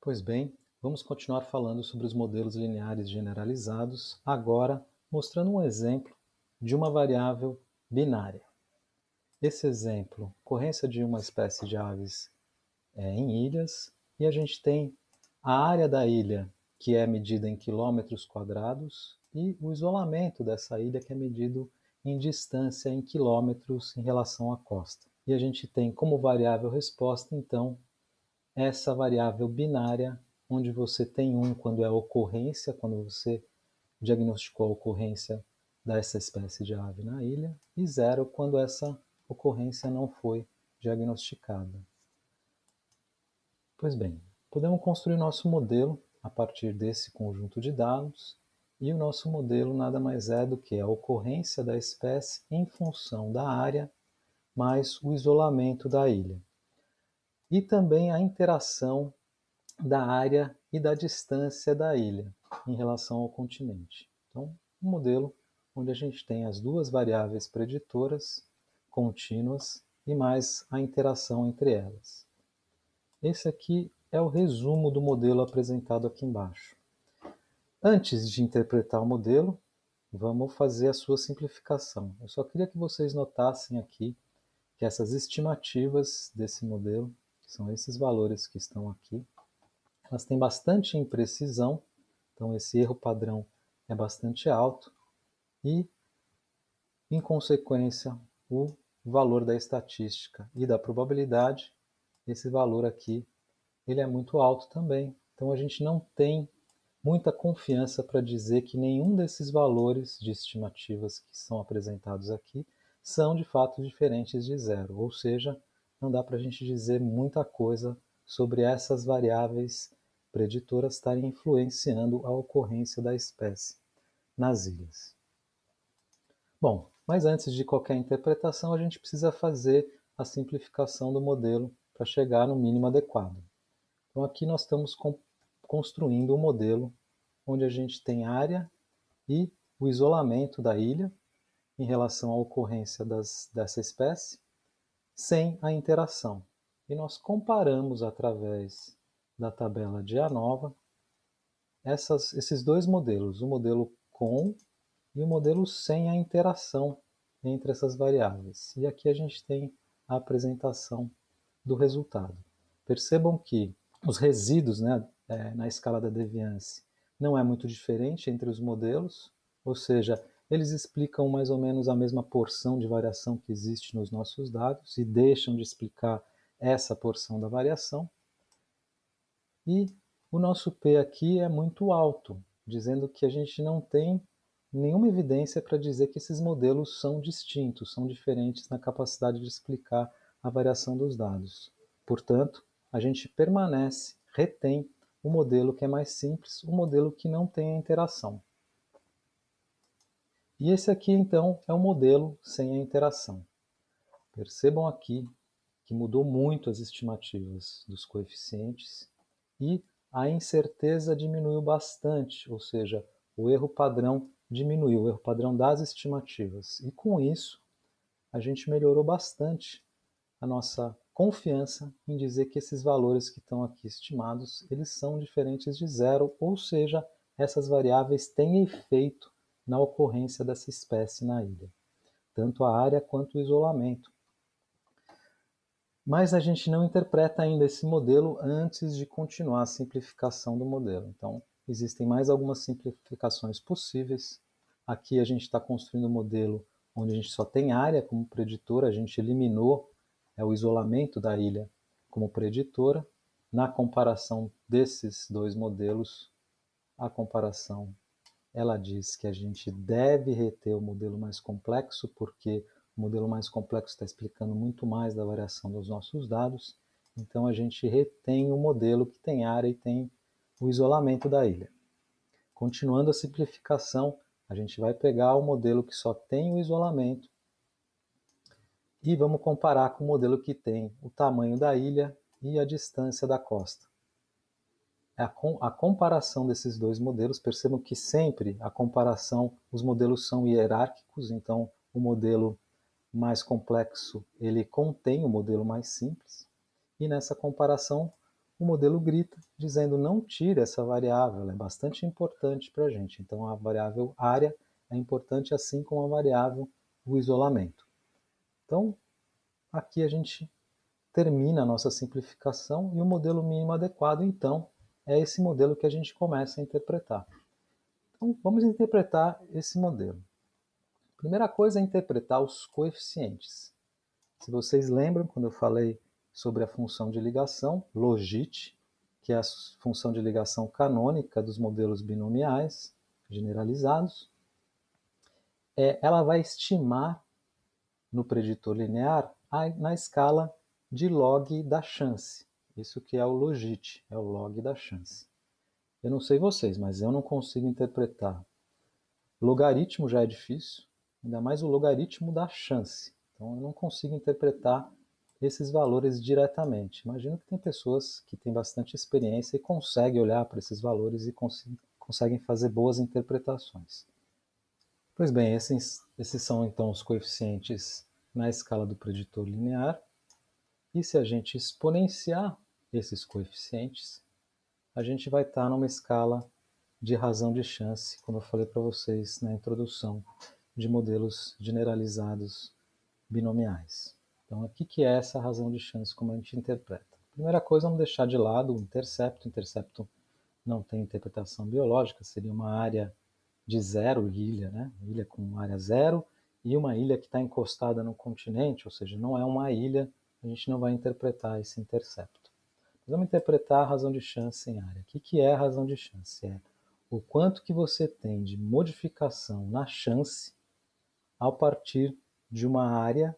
Pois bem, vamos continuar falando sobre os modelos lineares generalizados, agora mostrando um exemplo de uma variável binária. Esse exemplo, ocorrência de uma espécie de aves em ilhas, e a gente tem a área da ilha, que é medida em quilômetros quadrados, e o isolamento dessa ilha, que é medido em distância em quilômetros em relação à costa. E a gente tem como variável resposta, então, essa variável binária, onde você tem quando é a ocorrência, quando você diagnosticou a ocorrência dessa espécie de ave na ilha, e 0 quando essa ocorrência não foi diagnosticada. Pois bem, podemos construir nosso modelo a partir desse conjunto de dados, e o nosso modelo nada mais é do que a ocorrência da espécie em função da área mais o isolamento da ilha. E também a interação da área e da distância da ilha em relação ao continente. Então, um modelo onde a gente tem as duas variáveis preditoras contínuas e mais a interação entre elas. Esse aqui é o resumo do modelo apresentado aqui embaixo. Antes de interpretar o modelo, vamos fazer a sua simplificação. Eu só queria que vocês notassem aqui que essas estimativas desse modelo, que são esses valores que estão aqui, elas têm bastante imprecisão, então esse erro padrão é bastante alto e, em consequência, o valor da estatística e da probabilidade, esse valor aqui, ele é muito alto também. Então a gente não tem muita confiança para dizer que nenhum desses valores de estimativas que são apresentados aqui são de fato diferentes de 0, ou seja, não dá para a gente dizer muita coisa sobre essas variáveis preditoras estarem influenciando a ocorrência da espécie nas ilhas. Bom, mas antes de qualquer interpretação, a gente precisa fazer a simplificação do modelo para chegar no mínimo adequado. Então aqui nós estamos construindo um modelo onde a gente tem área e o isolamento da ilha em relação à ocorrência dessa espécie, sem a interação. E nós comparamos através da tabela de ANOVA esses dois modelos, o modelo com e o modelo sem a interação entre essas variáveis. E aqui a gente tem a apresentação do resultado. Percebam que os resíduos, na escala da Deviance não é muito diferente entre os modelos, ou seja, eles explicam mais ou menos a mesma porção de variação que existe nos nossos dados e deixam de explicar essa porção da variação. E o nosso P aqui é muito alto, dizendo que a gente não tem nenhuma evidência para dizer que esses modelos são distintos, são diferentes na capacidade de explicar a variação dos dados. Portanto, a gente retém o modelo que é mais simples, o modelo que não tem a interação. E esse aqui, então, é o modelo sem a interação. Percebam aqui que mudou muito as estimativas dos coeficientes e a incerteza diminuiu bastante, ou seja, o erro padrão diminuiu, o erro padrão das estimativas. E com isso, a gente melhorou bastante a nossa confiança em dizer que esses valores que estão aqui estimados, eles são diferentes de 0, ou seja, essas variáveis têm efeito na ocorrência dessa espécie na ilha, tanto a área quanto o isolamento. Mas a gente não interpreta ainda esse modelo antes de continuar a simplificação do modelo. Então, existem mais algumas simplificações possíveis. Aqui a gente está construindo um modelo onde a gente só tem área como preditora, a gente eliminou o isolamento da ilha como preditora. Na comparação desses dois modelos, a comparação ela diz que a gente deve reter o modelo mais complexo, porque o modelo mais complexo está explicando muito mais da variação dos nossos dados, então a gente retém o modelo que tem área e tem o isolamento da ilha. Continuando a simplificação, a gente vai pegar o modelo que só tem o isolamento e vamos comparar com o modelo que tem o tamanho da ilha e a distância da costa. A comparação desses dois modelos, percebam que sempre a comparação, os modelos são hierárquicos, então o modelo mais complexo, ele contém o modelo mais simples, e nessa comparação o modelo grita, dizendo não tire essa variável, ela é bastante importante para a gente. Então a variável área é importante assim como a variável o isolamento. Então aqui a gente termina a nossa simplificação e o modelo mínimo adequado, então, é esse modelo que a gente começa a interpretar. Então vamos interpretar esse modelo. A primeira coisa é interpretar os coeficientes. Se vocês lembram, quando eu falei sobre a função de ligação, logit, que é a função de ligação canônica dos modelos binomiais generalizados, ela vai estimar no preditor linear na escala de log da chance. Isso que é o logit, é o log da chance. Eu não sei vocês, mas eu não consigo interpretar. Logaritmo já é difícil, ainda mais o logaritmo da chance. Então eu não consigo interpretar esses valores diretamente. Imagino que tem pessoas que têm bastante experiência e conseguem olhar para esses valores e conseguem fazer boas interpretações. Pois bem, esses são então os coeficientes na escala do preditor linear. E se a gente exponenciar esses coeficientes, a gente vai estar numa escala de razão de chance, como eu falei para vocês na introdução, de modelos generalizados binomiais. Então, o que é essa razão de chance, como a gente interpreta? Primeira coisa, vamos deixar de lado o intercepto. O intercepto não tem interpretação biológica, seria uma área de zero, ilha, né? Ilha com área zero, e uma ilha que está encostada no continente, ou seja, não é uma ilha, a gente não vai interpretar esse intercepto. Vamos interpretar a razão de chance em área. O que é a razão de chance? É o quanto que você tem de modificação na chance ao partir de uma área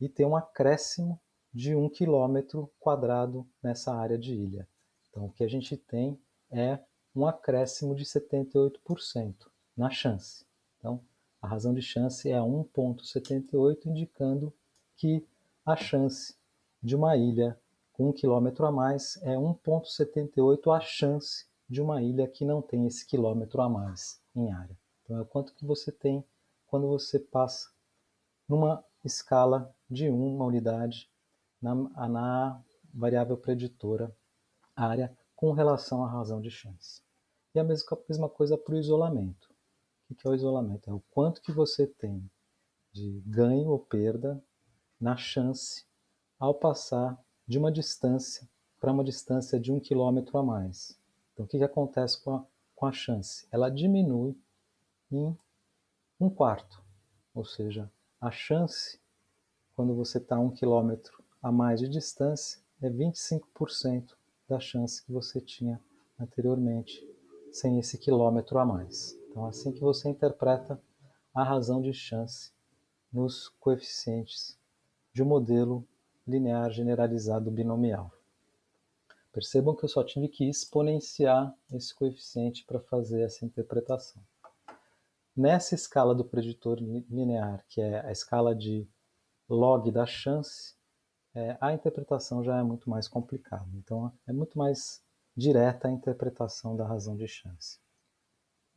e ter um acréscimo de 1 quilômetro quadrado nessa área de ilha. Então, o que a gente tem é um acréscimo de 78% na chance. Então, a razão de chance é 1,78, indicando que a chance de uma ilha com 1 quilômetro a mais é 1,78 a chance de uma ilha que não tem esse quilômetro a mais em área. Então, é o quanto que você tem quando você passa numa escala de uma unidade na variável preditora área com relação à razão de chance. E a mesma coisa para o isolamento. O que é o isolamento? É o quanto que você tem de ganho ou perda na chance ao passar de uma distância para uma distância de 1 quilômetro a mais. Então, o que acontece com a chance? Ela diminui em 1/4, ou seja, a chance, quando você está a 1 quilômetro a mais de distância, é 25% da chance que você tinha anteriormente, sem esse quilômetro a mais. Então, é assim que você interpreta a razão de chance nos coeficientes de um modelo linear generalizado binomial. Percebam que eu só tive que exponenciar esse coeficiente para fazer essa interpretação. Nessa escala do preditor linear, que é a escala de log da chance, a interpretação já é muito mais complicada. Então, é muito mais direta a interpretação da razão de chance.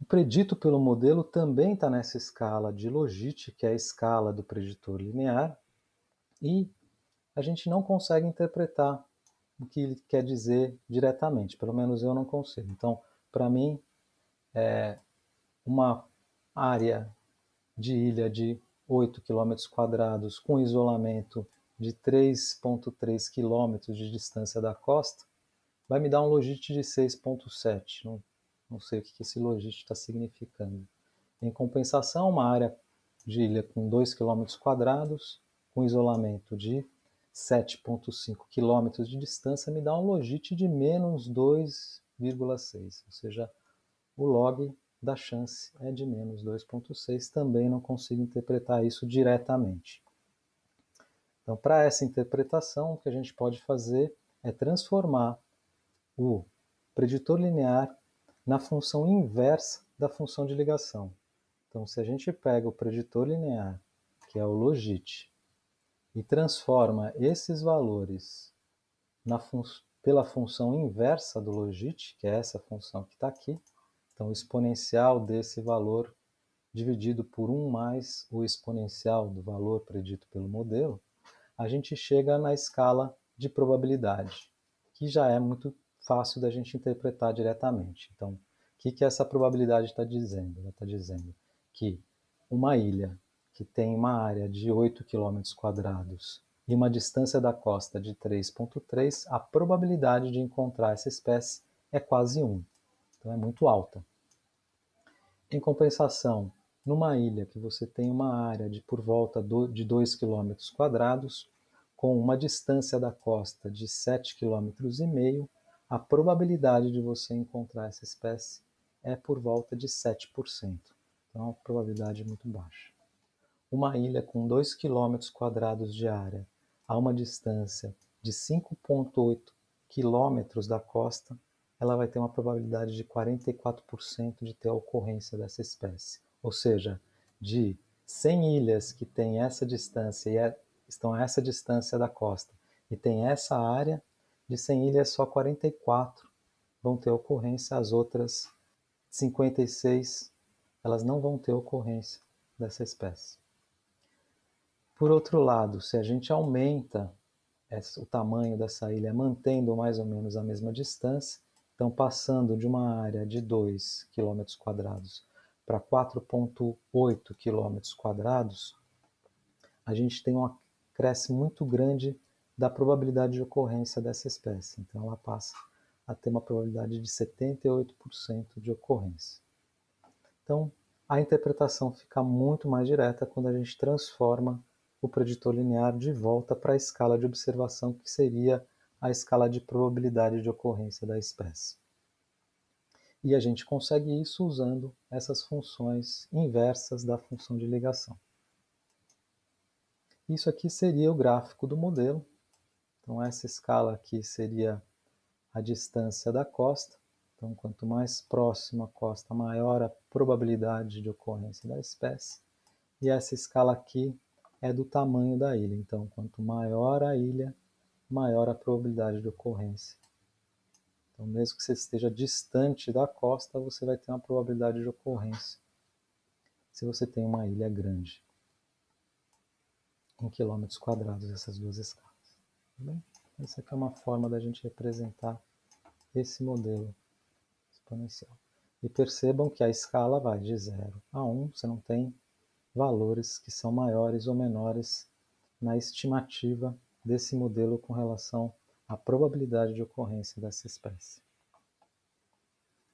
O predito pelo modelo também está nessa escala de logit, que é a escala do preditor linear, e a gente não consegue interpretar o que ele quer dizer diretamente, pelo menos eu não consigo. Então, para mim, uma área de ilha de 8 km² com isolamento de 3,3 km de distância da costa, vai me dar um logit de 6,7. Não sei o que esse logit está significando. Em compensação, uma área de ilha com 2 km², com isolamento de 7,5 km de distância, me dá um logit de menos 2,6, ou seja, o log da chance é de menos 2,6, também não consigo interpretar isso diretamente. Então, para essa interpretação, o que a gente pode fazer é transformar o preditor linear na função inversa da função de ligação. Então, se a gente pega o preditor linear, que é o logit, e transforma esses valores pela função inversa do logit, que é essa função que está aqui, então o exponencial desse valor dividido por 1 mais o exponencial do valor predito pelo modelo, a gente chega na escala de probabilidade, que já é muito fácil da gente interpretar diretamente. Então, o que essa probabilidade está dizendo? Ela está dizendo que uma ilha que tem uma área de 8 km² e uma distância da costa de 3,3, a probabilidade de encontrar essa espécie é quase 1. Então é muito alta. Em compensação, numa ilha que você tem uma área de por volta de 2 km², com uma distância da costa de 7,5 km, a probabilidade de você encontrar essa espécie é por volta de 7%. Então é uma probabilidade muito baixa. Uma ilha com 2 km² de área a uma distância de 5,8 km da costa, ela vai ter uma probabilidade de 44% de ter a ocorrência dessa espécie. Ou seja, de 100 ilhas que têm essa distância e estão a essa distância da costa e tem essa área, de 100 ilhas só 44 vão ter ocorrência, as outras 56 elas não vão ter ocorrência dessa espécie. Por outro lado, se a gente aumenta o tamanho dessa ilha mantendo mais ou menos a mesma distância, então passando de uma área de 2 km² para 4,8 km², a gente tem um acréscimo muito grande da probabilidade de ocorrência dessa espécie. Então ela passa a ter uma probabilidade de 78% de ocorrência. Então a interpretação fica muito mais direta quando a gente transforma o preditor linear de volta para a escala de observação, que seria a escala de probabilidade de ocorrência da espécie. E a gente consegue isso usando essas funções inversas da função de ligação. Isso aqui seria o gráfico do modelo. Então essa escala aqui seria a distância da costa. Então quanto mais próxima a costa, maior a probabilidade de ocorrência da espécie. E essa escala aqui é do tamanho da ilha. Então, quanto maior a ilha, maior a probabilidade de ocorrência. Então, mesmo que você esteja distante da costa, você vai ter uma probabilidade de ocorrência se você tem uma ilha grande. Em km², essas duas escalas. Tá bem? Essa aqui é uma forma da gente representar esse modelo exponencial. E percebam que a escala vai de 0 a 1, você não tem valores que são maiores ou menores na estimativa desse modelo com relação à probabilidade de ocorrência dessa espécie.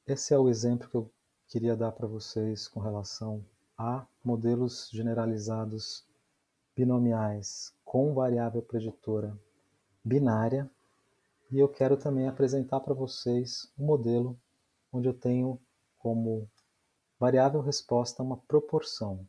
Esse é o exemplo que eu queria dar para vocês com relação a modelos generalizados binomiais com variável preditora binária, e eu quero também apresentar para vocês um modelo onde eu tenho como variável resposta uma proporção.